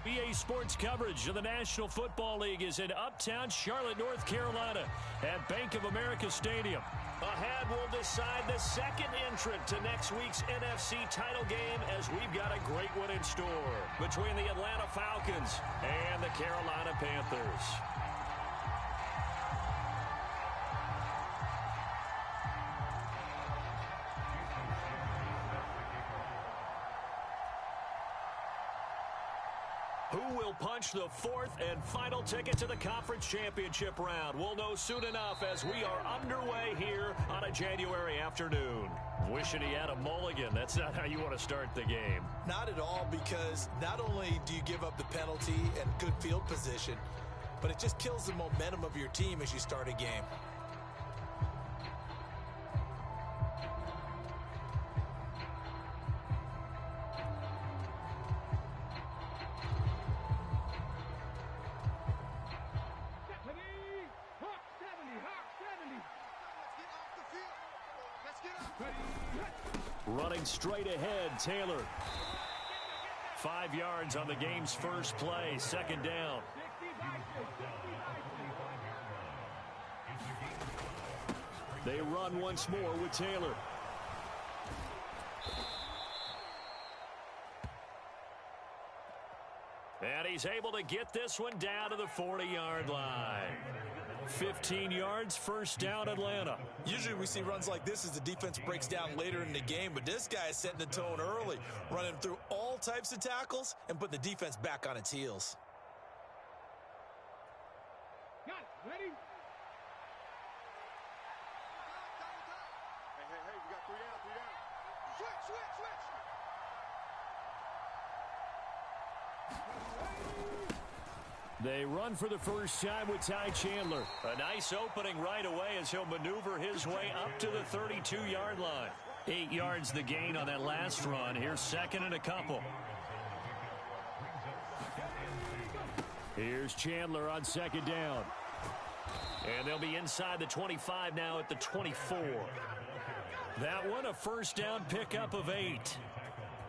EA Sports coverage of the National Football League is in uptown Charlotte, North Carolina at Bank of America Stadium. Ahead, we'll decide the second entrant to next week's NFC title game as we've got a great one in store between the Atlanta Falcons and the Carolina Panthers. Who will punch the fourth and final ticket to the conference championship round? We'll know soon enough as we are underway here on a January afternoon. Wishing he had a mulligan. That's not how you want to start the game. Not at all, because not only do you give up the penalty and good field position, but it just kills the momentum of your team as you start a game. Running straight ahead, Taylor. 5 yards on the game's first play, second down. They run once more with Taylor. And he's able to get this one down to the 40-yard line. 15 yards, first down, Atlanta. Usually we see runs like this as the defense breaks down later in the game, but this guy is setting the tone early, running through all types of tackles and putting the defense back on its heels. Got it. Ready? Hey, we got 3 down. Switch. They run for the first time with Ty Chandler. A nice opening right away as he'll maneuver his way up to the 32-yard line. 8 yards the gain on that last run. Here's second and a couple. Here's Chandler on second down. And they'll be inside the 25 now at the 24. That one, a first down pickup of 8.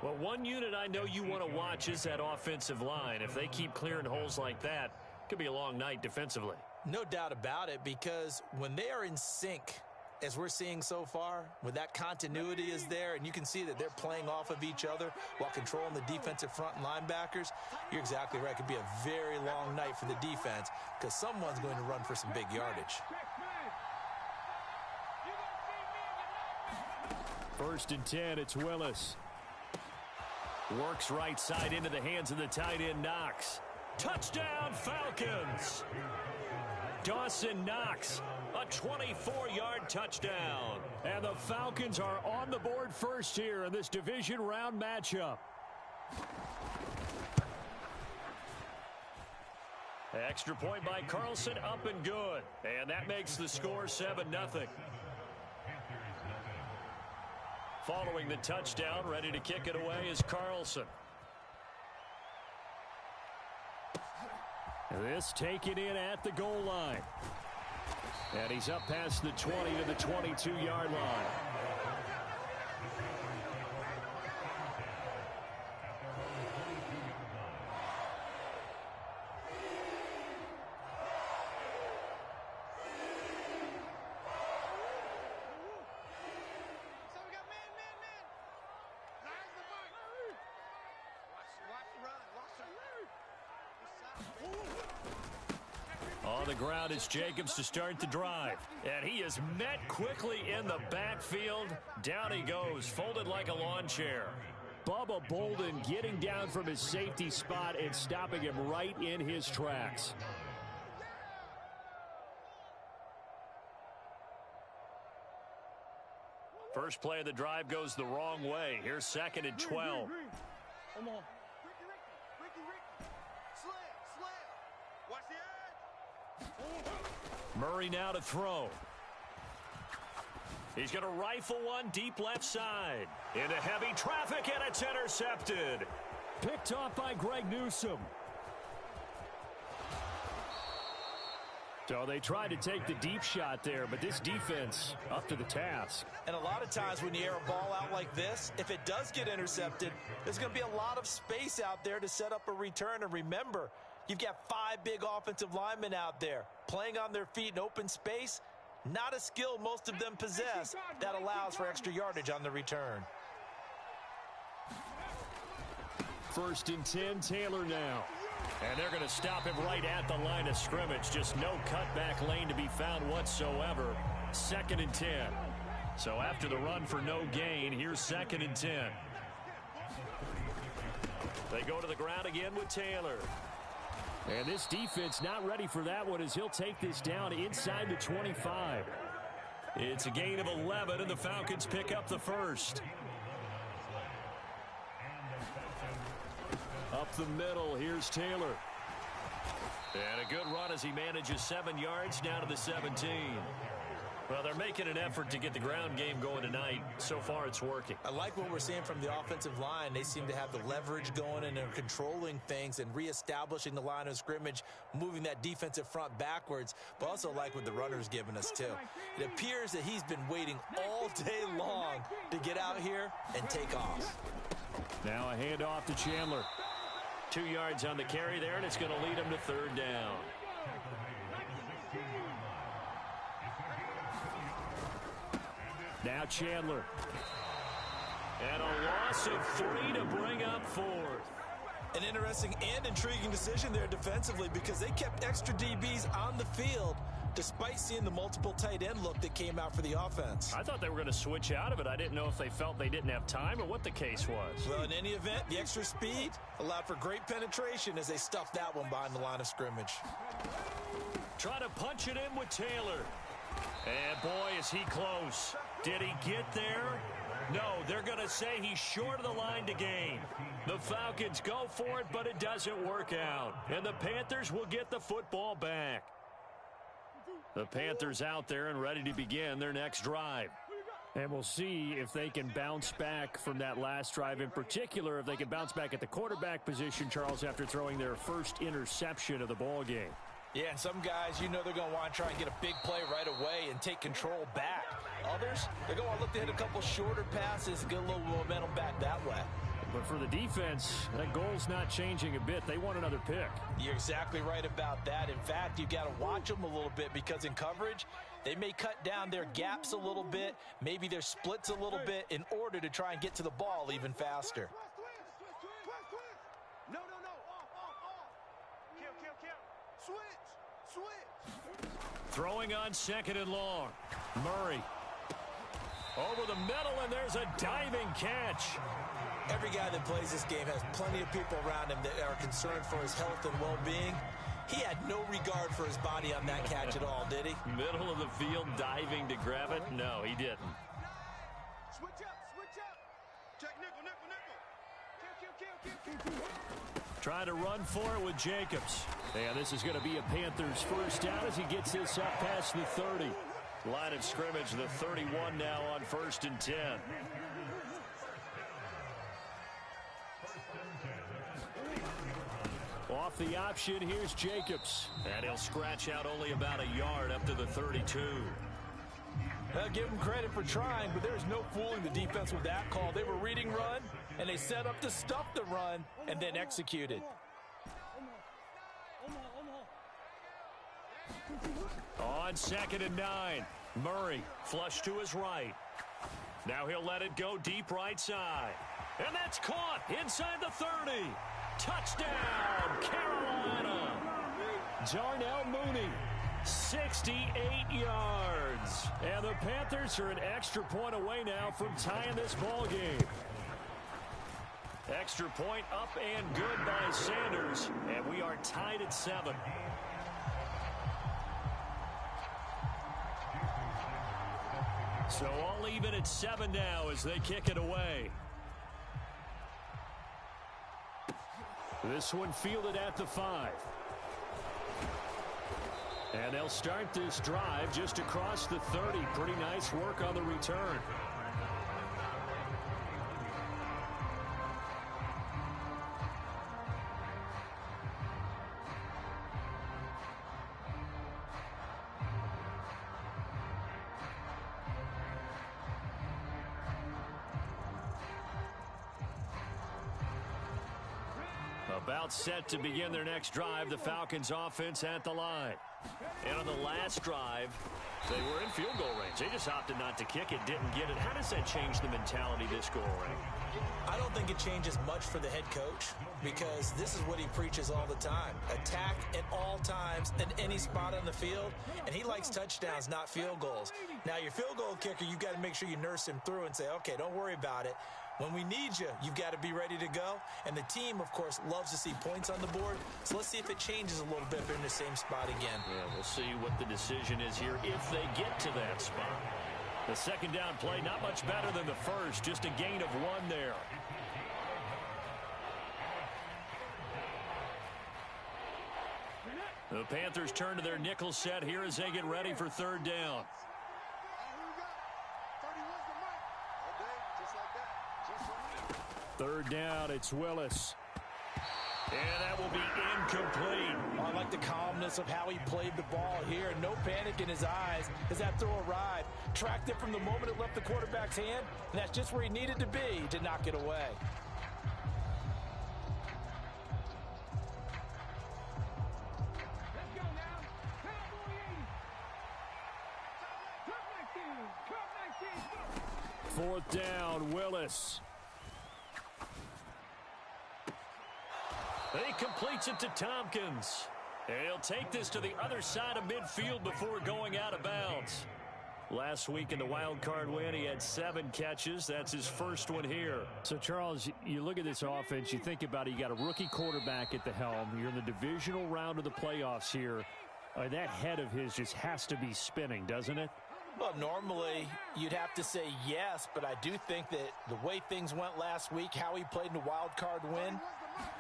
Well, one unit I know you want to watch is that offensive line. If they keep clearing holes like that, it could be a long night defensively. No doubt about it, because when they are in sync, as we're seeing so far, when that continuity is there and you can see that they're playing off of each other while controlling the defensive front and linebackers, you're exactly right. It could be a very long night for the defense because someone's going to run for some big yardage. First and 10, it's Willis. Works right side into the hands of the tight end, Knox. Touchdown, Falcons! Dawson Knox, a 24-yard touchdown. And the Falcons are on the board first here in this division round matchup. Extra point by Carlson, up and good. And that makes the score 7-0. Following the touchdown, ready to kick it away is Carlson. This taken in at the goal line. And he's up past the 20 to the 22-yard line. On the ground is Jacobs to start the drive. And he is met quickly in the backfield. Down he goes, folded like a lawn chair. Bubba Bolden getting down from his safety spot and stopping him right in his tracks. First play of the drive goes the wrong way. Here's second and 12. Come on. Watch the edge. Murray now to throw. He's going to rifle one deep left side. Into heavy traffic, and it's intercepted. Picked off by Greg Newsome. So they tried to take the deep shot there, but this defense up to the task. And a lot of times when you air a ball out like this, if it does get intercepted, there's going to be a lot of space out there to set up a return. And remember, you've got 5 big offensive linemen out there playing on their feet in open space. Not a skill most of them possess that allows for extra yardage on the return. 1st and 10, Taylor now. And they're going to stop him right at the line of scrimmage. Just no cutback lane to be found whatsoever. 2nd and 10. So after the run for no gain, here's 2nd and 10. They go to the ground again with Taylor. And this defense not ready for that one as he'll take this down inside the 25. It's a gain of 11, and the Falcons pick up the first. Up the middle, here's Taylor. And a good run as he manages 7 yards down to the 17. Well, they're making an effort to get the ground game going tonight. So far, it's working. I like what we're seeing from the offensive line. They seem to have the leverage going, and they're controlling things and reestablishing the line of scrimmage, moving that defensive front backwards, but also like what the runner's giving us, too. It appears that he's been waiting all day long to get out here and take off. Now a handoff to Chandler. 2 yards on the carry there, and it's going to lead him to 3rd down. Now Chandler. And a loss of 3 to bring up 4th. An interesting and intriguing decision there defensively because they kept extra DBs on the field despite seeing the multiple tight end look that came out for the offense. I thought they were going to switch out of it. I didn't know if they felt they didn't have time or what the case was. Well, in any event, the extra speed allowed for great penetration as they stuffed that one behind the line of scrimmage. Try to punch it in with Taylor. And boy, is he close. Did he get there? No, they're going to say he's short of the line to gain. The Falcons go for it, but it doesn't work out. And the Panthers will get the football back. The Panthers out there and ready to begin their next drive. And we'll see if they can bounce back from that last drive, in particular, if they can bounce back at the quarterback position, Charles, after throwing their first interception of the ball game. Yeah, and some guys, you know they're going to want to try and get a big play right away and take control back. Others, they're going to look to hit a couple shorter passes and get a little momentum back that way. But for the defense, that goal's not changing a bit. They want another pick. You're exactly right about that. In fact, you've got to watch them a little bit because in coverage, they may cut down their gaps a little bit, maybe their splits a little bit in order to try and get to the ball even faster. No. Off. Kill. Switch. Throwing on 2nd and long. Murray. Over the middle, and there's a diving catch. Every guy that plays this game has plenty of people around him that are concerned for his health and well-being. He had no regard for his body on that catch at all, did he? Middle of the field, diving to grab it? No, he didn't. Switch up. Check nickel. Kill. Trying to run for it with Jacobs. And this is going to be a Panthers first down as he gets this up past the 30. Line of scrimmage, the 31 now on 1st and 10. Off the option, here's Jacobs. And he'll scratch out only about a yard up to the 32. Well, give them credit for trying, but there's no fooling the defense with that call. They were reading run, and they set up to stuff the run, and then executed. On 2nd and 9, Murray flush to his right. Now he'll let it go deep right side. And that's caught inside the 30. Touchdown, Carolina. Darnell Mooney, 68 yards. And the Panthers are an extra point away now from tying this ball game. Extra point up and good by Sanders. And we are tied at 7. So all even at 7 now as they kick it away. This one fielded at the 5. And they'll start this drive just across the 30. Pretty nice work on the return. About set to begin their next drive, the Falcons offense at the line. And on the last drive, they were in field goal range. They just opted not to kick it, didn't get it. How does that change the mentality this go around? I don't think it changes much for the head coach because this is what he preaches all the time. Attack at all times in any spot on the field, and he likes touchdowns, not field goals. Now, your field goal kicker, you've got to make sure you nurse him through and say, okay, don't worry about it. When we need you, you've got to be ready to go. And the team, of course, loves to see points on the board. So let's see if it changes a little bit if they're in the same spot again. Yeah, we'll see what the decision is here if they get to that spot. The second down play, not much better than the first. Just a gain of 1 there. The Panthers turn to their nickel set here as they get ready for third down. Third down, it's Willis. And that will be incomplete. I like the calmness of how he played the ball here. No panic in his eyes as that throw arrived. Tracked it from the moment it left the quarterback's hand, and that's just where he needed to be to knock it away. Fourth down, Willis. He completes it to Tompkins. And he'll take this to the other side of midfield before going out of bounds. Last week in the wild card win, he had 7 catches. That's his first one here. So, Charles, you look at this offense, you think about it, you got a rookie quarterback at the helm. You're in the divisional round of the playoffs here. That head of his just has to be spinning, doesn't it? Well, normally you'd have to say yes, but I do think that the way things went last week, how he played in the wild card win,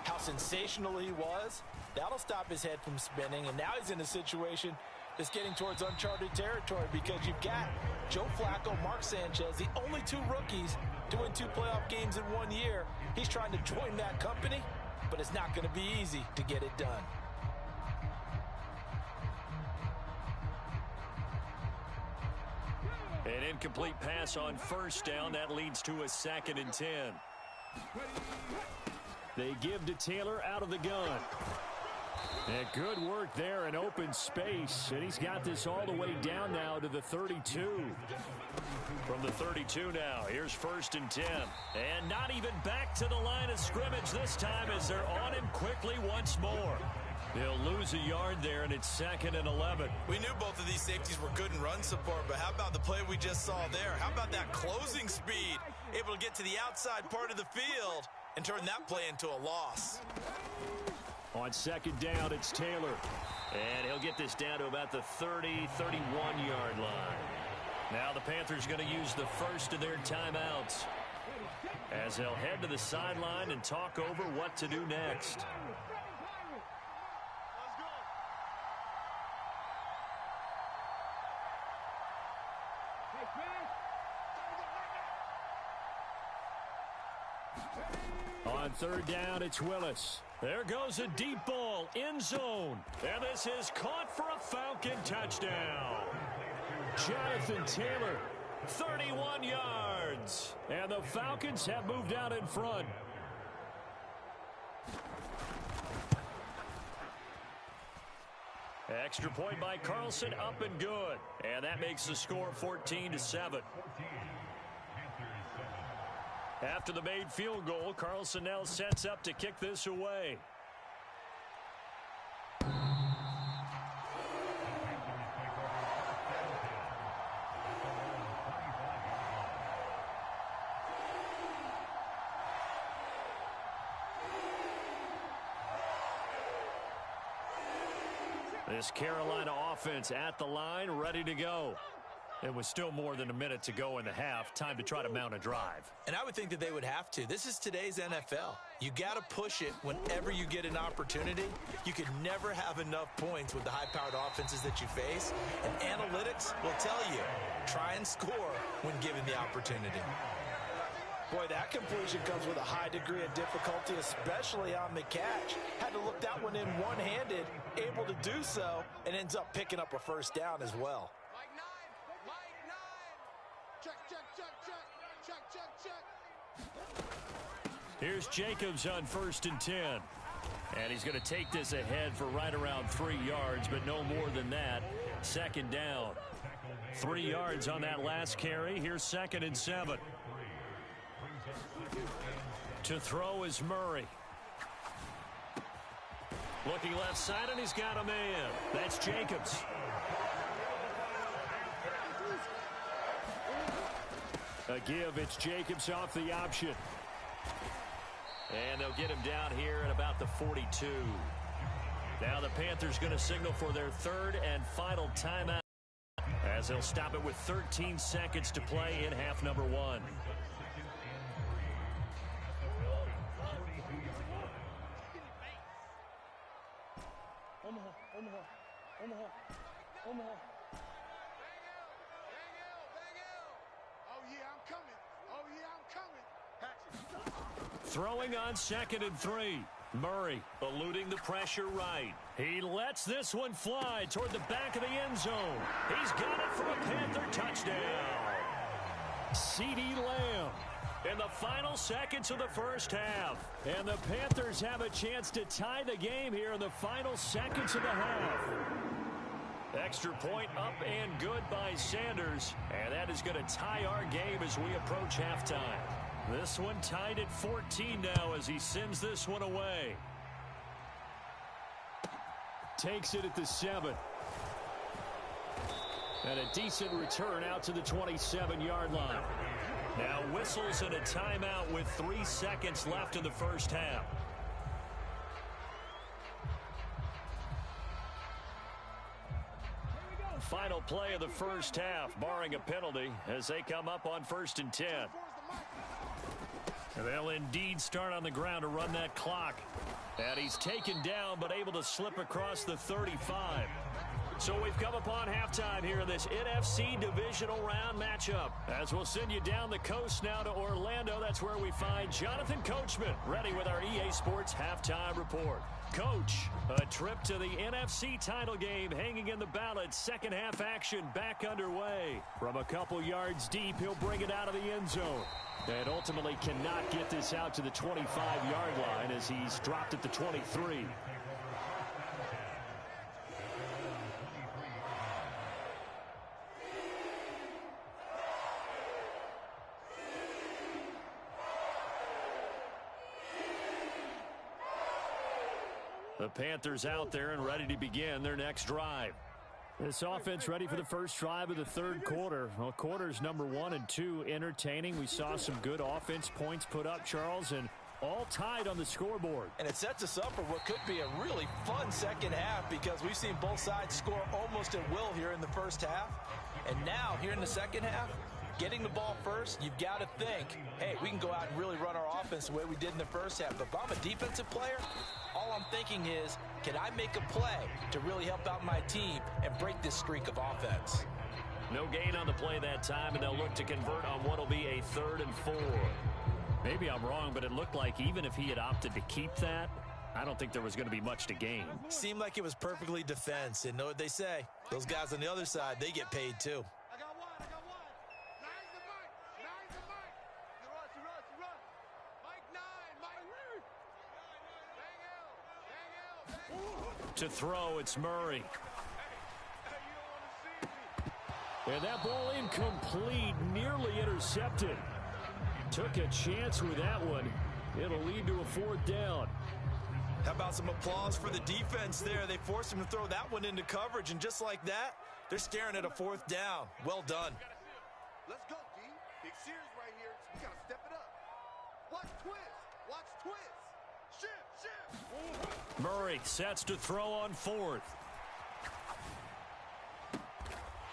how sensational he was, that'll stop his head from spinning. And now he's in a situation that's getting towards uncharted territory because you've got Joe Flacco, Mark Sanchez, the only 2 rookies to win 2 playoff games in 1 year. He's trying to join that company, but it's not going to be easy to get it done. An incomplete pass on first down. That leads to a 2nd and 10. They give to Taylor out of the gun. And good work there in open space. And he's got this all the way down now to the 32. From the 32 now, here's 1st and 10. And not even back to the line of scrimmage this time as they're on him quickly once more. They'll lose a yard there, and it's 2nd and 11. We knew both of these safeties were good in run support, but how about the play we just saw there? How about that closing speed? Able to get to the outside part of the field and turn that play into a loss. On 2nd down, it's Taylor. And he'll get this down to about the 30, 31-yard line. Now the Panthers going to use the first of their timeouts as they'll head to the sideline and talk over what to do next. On 3rd down, it's Willis. There goes a deep ball, end zone. And this is caught for a Falcon touchdown. Jonathan Taylor, 31 yards. And the Falcons have moved out in front. Extra point by Carlson, up and good. And that makes the score 14-7. After the made field goal, Carlson now sets up to kick this away. This Carolina offense at the line, ready to go. It was still more than a minute to go in the half. Time to try to mount a drive. And I would think that they would have to. This is today's NFL. You got to push it whenever you get an opportunity. You can never have enough points with the high-powered offenses that you face. And analytics will tell you, try and score when given the opportunity. Boy, that completion comes with a high degree of difficulty, especially on the catch. Had to look that one in one-handed, able to do so, and ends up picking up a first down as well. Check. Here's Jacobs on 1st and 10. And he's going to take this ahead for right around 3 yards, but no more than that. Second down. 3 yards on that last carry. Here's 2nd and 7. To throw is Murray. Looking left side, and he's got a man. That's Jacobs. A give, it's Jacobs off the option. And they'll get him down here at about the 42. Now the Panthers going to signal for their 3rd and final timeout, as they'll stop it with 13 seconds to play in half number 1. Omaha. Oh, yeah, I'm coming. Oh, yeah, I'm coming. Throwing on 2nd and 3. Murray eluding the pressure right. He lets this one fly toward the back of the end zone. He's got it for a Panther touchdown. CeeDee Lamb in the final seconds of the first half. And the Panthers have a chance to tie the game here in the final seconds of the half. Extra point up and good by Sanders. And that is going to tie our game as we approach halftime. This one tied at 14 now as he sends this one away. Takes it at the 7. And a decent return out to the 27-yard line. Now whistles and a timeout with 3 seconds left in the first half. Final play of the first half, barring a penalty, as they come up on 1st and 10. And they'll indeed start on the ground to run that clock. And he's taken down, but able to slip across the 35. So we've come upon halftime here in this NFC divisional round matchup. As we'll send you down the coast now to Orlando, that's where we find Jonathan Coachman ready with our EA Sports halftime report. Coach, a trip to the NFC title game hanging in the balance. Second half action back underway. From a couple yards deep, he'll bring it out of the end zone. And ultimately cannot get this out to the 25-yard line as he's dropped at the 23. The Panthers out there and ready to begin their next drive. This offense ready for the first drive of the third quarter. Well, quarters number 1 and 2 entertaining. We saw some good offense points put up, Charles, and all tied on the scoreboard. And it sets us up for what could be a really fun second half because we've seen both sides score almost at will here in the first half. And now, here in the second half, getting the ball first, you've got to think, hey, we can go out and really run our offense the way we did in the first half. But if I'm a defensive player, all I'm thinking is, can I make a play to really help out my team and break this streak of offense? No gain on the play that time, and they'll look to convert on what will be a 3rd and 4. Maybe I'm wrong, but it looked like even if he had opted to keep that, I don't think there was going to be much to gain. Seemed like it was perfectly defense, and know what they say. Those guys on the other side, they get paid too. I got one. Nine's the Mike. You run. Mike 9. To throw, it's Murray. And that ball incomplete, nearly intercepted. Took a chance with that one. It'll lead to a 4th down. How about some applause for the defense there? They forced him to throw that one into coverage, and just like that, they're staring at a 4th down. Well done. Let's go, D. Big series right here. We got to step it up. Watch twist. Shift. Murray sets to throw on 4th.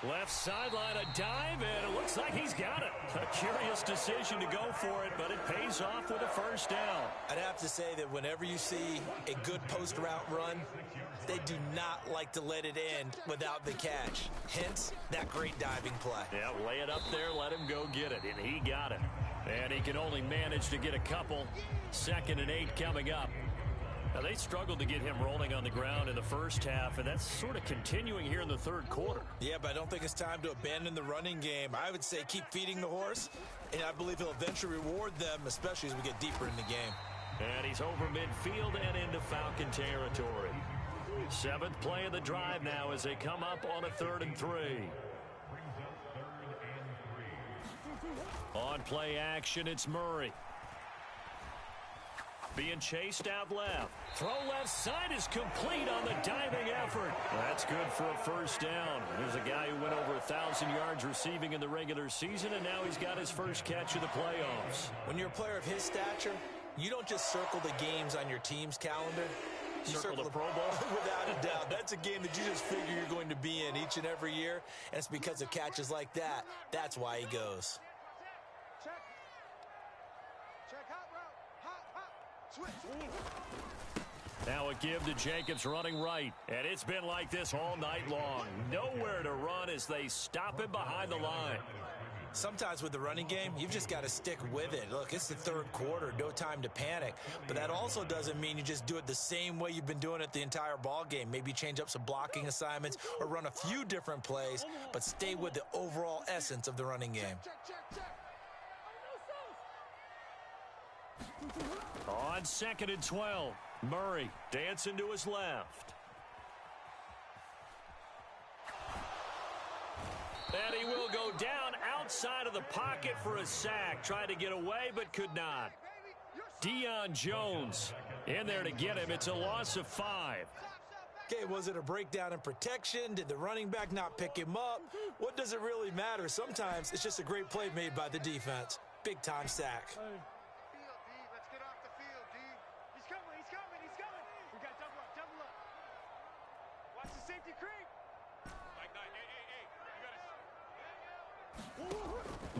Left sideline, a dive, and it looks like he's got it. A curious decision to go for it, but it pays off with a 1st down. I'd have to say that whenever you see a good post route run, they do not like to let it end without the catch. Hence, that great diving play. Yeah, lay it up there, let him go get it, and he got it. And he can only manage to get a couple. 2nd and 8 coming up. Now, they struggled to get him rolling on the ground in the first half, and that's sort of continuing here in the third quarter. Yeah, but I don't think it's time to abandon the running game. I would say keep feeding the horse, and I believe he'll eventually reward them, especially as we get deeper in the game. And he's over midfield and into Falcon territory. 7th play of the drive now as they come up on a 3rd and 3. On play action, it's Murray. Being chased out left. Throw left side is complete on the diving effort. That's good for a first down. There's a guy who went over 1,000 yards receiving in the regular season, and now he's got his first catch of the playoffs. When you're a player of his stature, you don't just circle the games on your team's calendar. You circle the Pro Bowl. Without a doubt. That's a game that you just figure you're going to be in each and every year, and it's because of catches like that. That's why he goes. Now a give to Jacobs running right. And it's been like this all night long. Nowhere to run as they stop him behind the line. Sometimes with the running game, you've just got to stick with it. Look, it's the 3rd quarter, no time to panic. But that also doesn't mean you just do it the same way you've been doing it the entire ball game. Maybe change up some blocking assignments or run a few different plays, but stay with the overall essence of the running game. On 2nd and 12, Murray dancing to his left. And he will go down outside of the pocket for a sack. Tried to get away, but could not. Deion Jones in there to get him. It's a loss of 5. Okay, was it a breakdown in protection? Did the running back not pick him up? What does it really matter? Sometimes it's just a great play made by the defense. Big-time sack.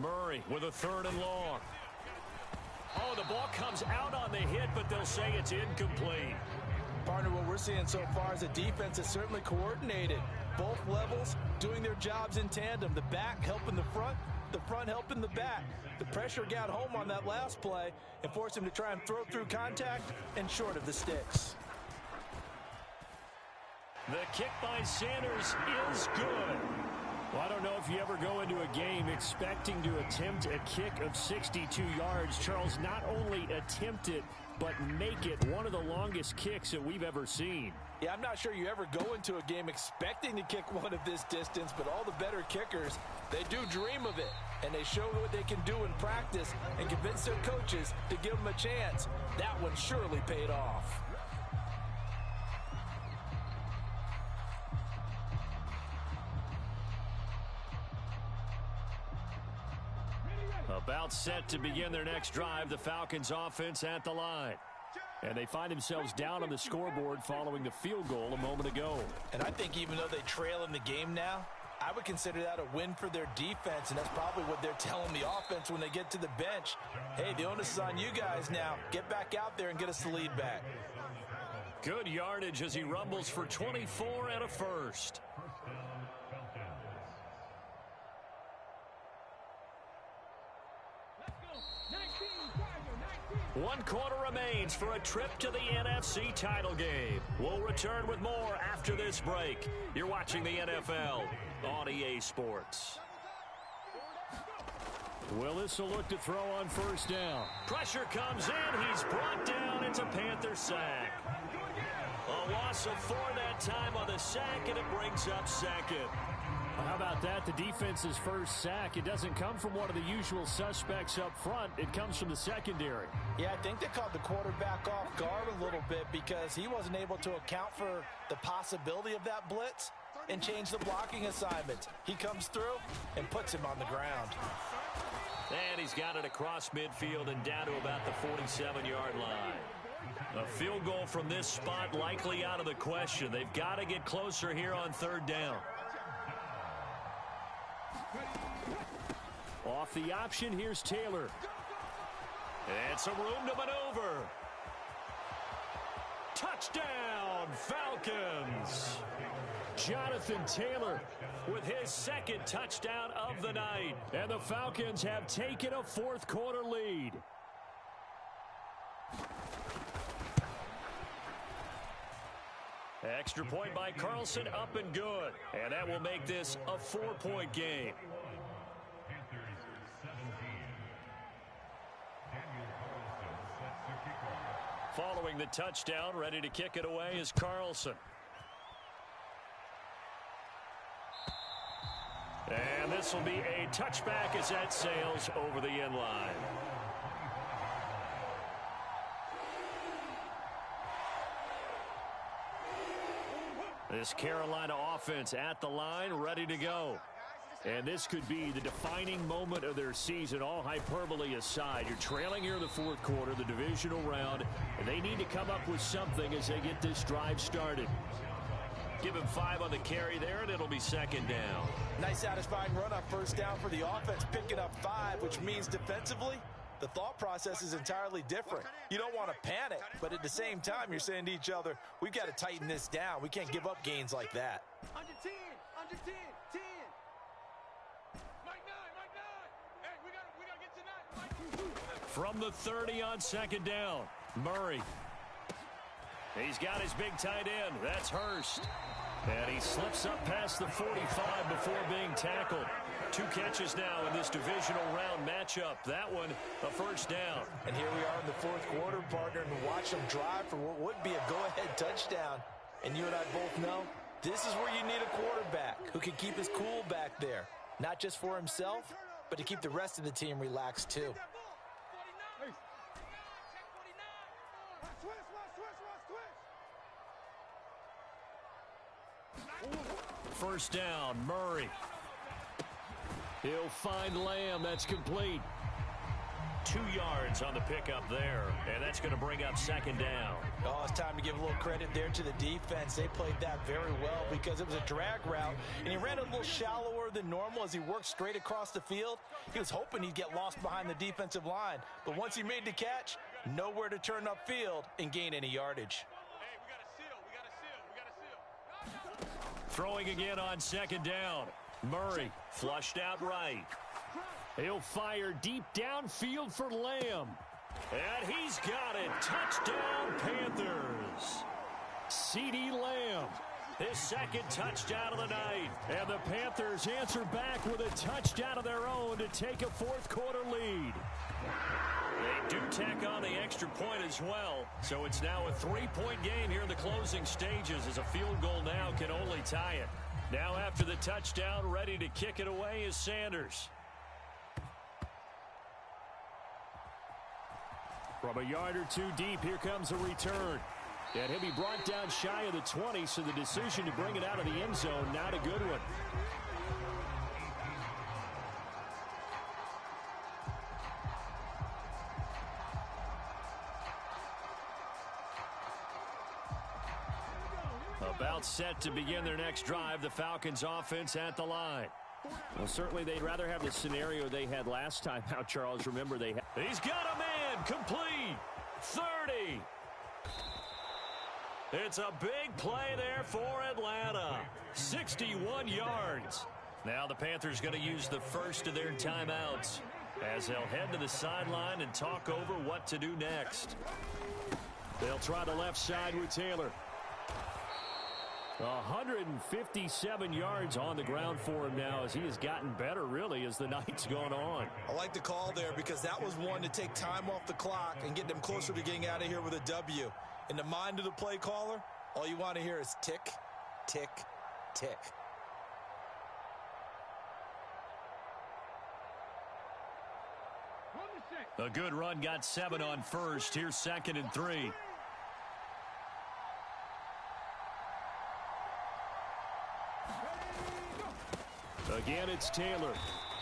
Murray with a 3rd and long. Oh, the ball comes out on the hit, but they'll say it's incomplete. Partner, what we're seeing so far is a defense that's certainly coordinated. Both levels doing their jobs in tandem. The back helping the front helping the back. The pressure got home on that last play and forced him to try and throw through contact and short of the sticks. The kick by Sanders is good. Well, I don't know if you ever go into a game expecting to attempt a kick of 62 yards. Charles, not only attempt it, but make it one of the longest kicks that we've ever seen. Yeah, I'm not sure you ever go into a game expecting to kick one of this distance, but all the better kickers, they do dream of it, and they show what they can do in practice and convince their coaches to give them a chance. That one surely paid off. About set to begin their next drive, the Falcons offense at the line. And they find themselves down on the scoreboard following the field goal a moment ago. And I think even though they trail in the game now, I would consider that a win for their defense, and that's probably what they're telling the offense when they get to the bench. Hey, the onus is on you guys now. Get back out there and get us the lead back. Good yardage as he rumbles for 24 and a first. One quarter remains for a trip to the NFC title game. We'll return with more after this break. You're watching the NFL on EA Sports. Willis will look to throw on 1st down. Pressure comes in. He's brought down. It's a Panther sack. A loss of 4 that time on the sack, and it brings up 2nd. How about that? The defense's first sack. It doesn't come from one of the usual suspects up front. It comes from the secondary. Yeah, I think they caught the quarterback off guard a little bit because he wasn't able to account for the possibility of that blitz and change the blocking assignment. He comes through and puts him on the ground. And he's got it across midfield and down to about the 47-yard line. A field goal from this spot likely out of the question. They've got to get closer here on 3rd down. Off the option, here's Taylor. And some room to maneuver. Touchdown, Falcons. Jonathan Taylor with his 2nd touchdown of the night. And the Falcons have taken a 4th quarter lead. Extra point by Carlson, up and good. And that will make this a 4-point game. Following the touchdown, ready to kick it away is Carlson. And this will be a touchback as that sails over the end line. This Carolina offense at the line, ready to go. And this could be the defining moment of their season, all hyperbole aside. You're trailing here in the fourth quarter, the divisional round, and they need to come up with something as they get this drive started. Give him 5 on the carry there, and it'll be second down. Nice satisfying run on first down for the offense, picking up 5, which means defensively, the thought process is entirely different. You don't want to panic, but at the same time, you're saying to each other, we've got to tighten this down. We can't give up gains like that. Under 10, under 10, 10. Mike 9. Hey, we got to get to 9. From the 30 on second down, Murray. He's got his big tight end. That's Hurst. And he slips up past the 45 before being tackled. 2 catches now in this divisional round matchup. That one, a first down. And here we are in the fourth quarter, partner, and watch them drive for what would be a go-ahead touchdown. And you and I both know this is where you need a quarterback who can keep his cool back there. Not just for himself, but to keep the rest of the team relaxed too. First down, Murray. He'll find Lamb. That's complete. 2 yards on the pickup there, and that's going to bring up second down. Oh, it's time to give a little credit there to the defense. They played that very well because it was a drag route, and he ran a little shallower than normal as he worked straight across the field. He was hoping he'd get lost behind the defensive line, but once he made the catch, nowhere to turn upfield and gain any yardage. Throwing again on second down. Murray flushed out right. He'll fire deep downfield for Lamb. And he's got it. Touchdown, Panthers. CeeDee Lamb, his second touchdown of the night. And the Panthers answer back with a touchdown of their own to take a fourth quarter lead. They do tack on the extra point as well, so it's now a 3-point game here in the closing stages as a field goal now can only tie it. Now after the touchdown, ready to kick it away is Sanders. From a yard or 2 deep, here comes a return. And he'll be brought down shy of the 20, so the decision to bring it out of the end zone, not a good one. About set to begin their next drive, the Falcons offense at the line. Well, certainly they'd rather have the scenario they had last time out, Charles. Remember, he's got a man, complete, 30. It's a big play there for Atlanta, 61 yards. Now the Panthers going to use the first of their timeouts as they'll head to the sideline and talk over what to do next. They'll try the left side with Taylor. 157 yards on the ground for him now as he has gotten better, really, as the night's gone on. I like the call there because that was one to take time off the clock and get them closer to getting out of here with a W. In the mind of the play caller, all you want to hear is tick, tick, tick. A good run, got 7 on first. Here's 2nd and 3. Again, it's Taylor.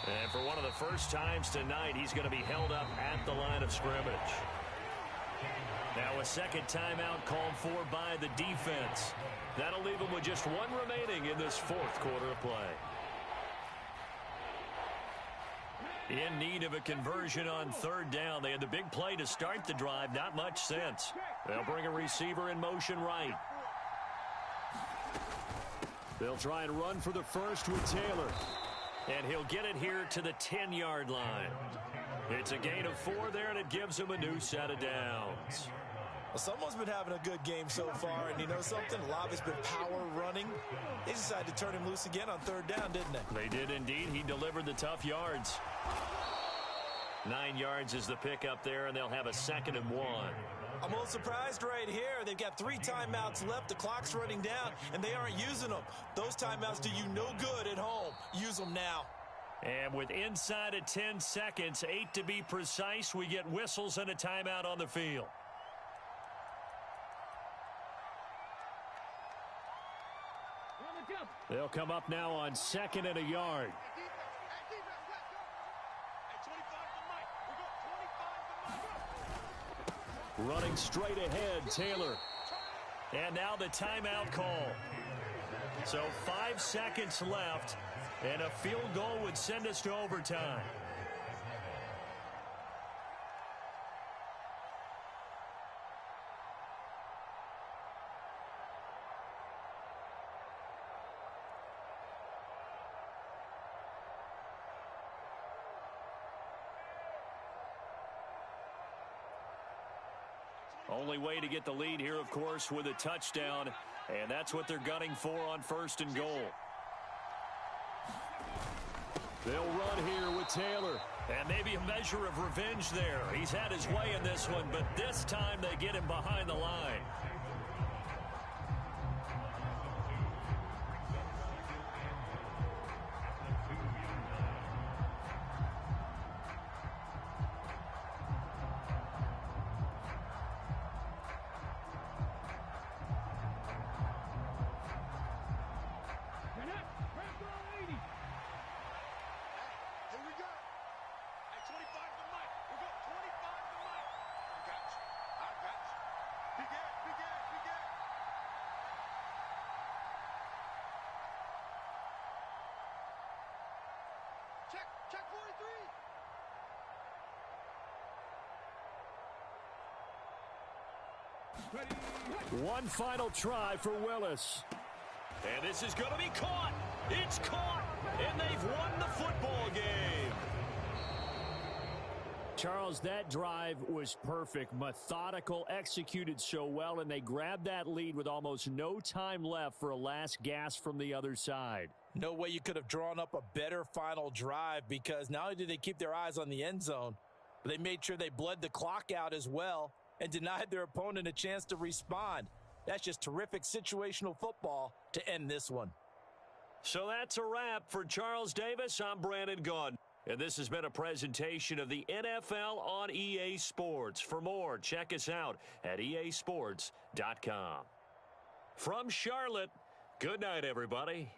And for one of the first times tonight, he's going to be held up at the line of scrimmage. Now a second timeout called for by the defense. That'll leave them with just 1 remaining in this fourth quarter of play. In need of a conversion on third down. They had the big play to start the drive. Not much sense. They'll bring a receiver in motion right. They'll try and run for the first with Taylor. And he'll get it here to the 10-yard line. It's a gain of 4 there, and it gives him a new set of downs. Well, someone's been having a good game so far, and you know something? Lava's been power running. They decided to turn him loose again on third down, didn't they? They did indeed. He delivered the tough yards. 9 yards is the pickup there, and they'll have a 2nd and 1. I'm a little surprised right here. They've got 3 timeouts left. The clock's running down, and they aren't using them. Those timeouts do you no good at home. Use them now. And with inside of 10 seconds, 8 to be precise, we get whistles and a timeout on the field. They'll come up now on 2nd and a yard. Running straight ahead, Taylor. And now the timeout call. So 5 seconds left, and a field goal would send us to overtime. Only way to get the lead here, of course, with a touchdown, and that's what they're gunning for on 1st and goal. They'll run here with Taylor, and maybe a measure of revenge there. He's had his way in this one, but this time they get him behind the line. Check 43. One final try for Willis. And this is going to be caught. It's caught, and they've won the football game. Charles, that drive was perfect, methodical, executed so well, and they grabbed that lead with almost no time left for a last gasp from the other side. No way you could have drawn up a better final drive, because not only did they keep their eyes on the end zone, but they made sure they bled the clock out as well and denied their opponent a chance to respond. That's just terrific situational football to end this one. So that's a wrap for Charles Davis. I'm Brandon Gaudin, and this has been a presentation of the NFL on EA Sports. For more, check us out at easports.com. From Charlotte, good night, everybody.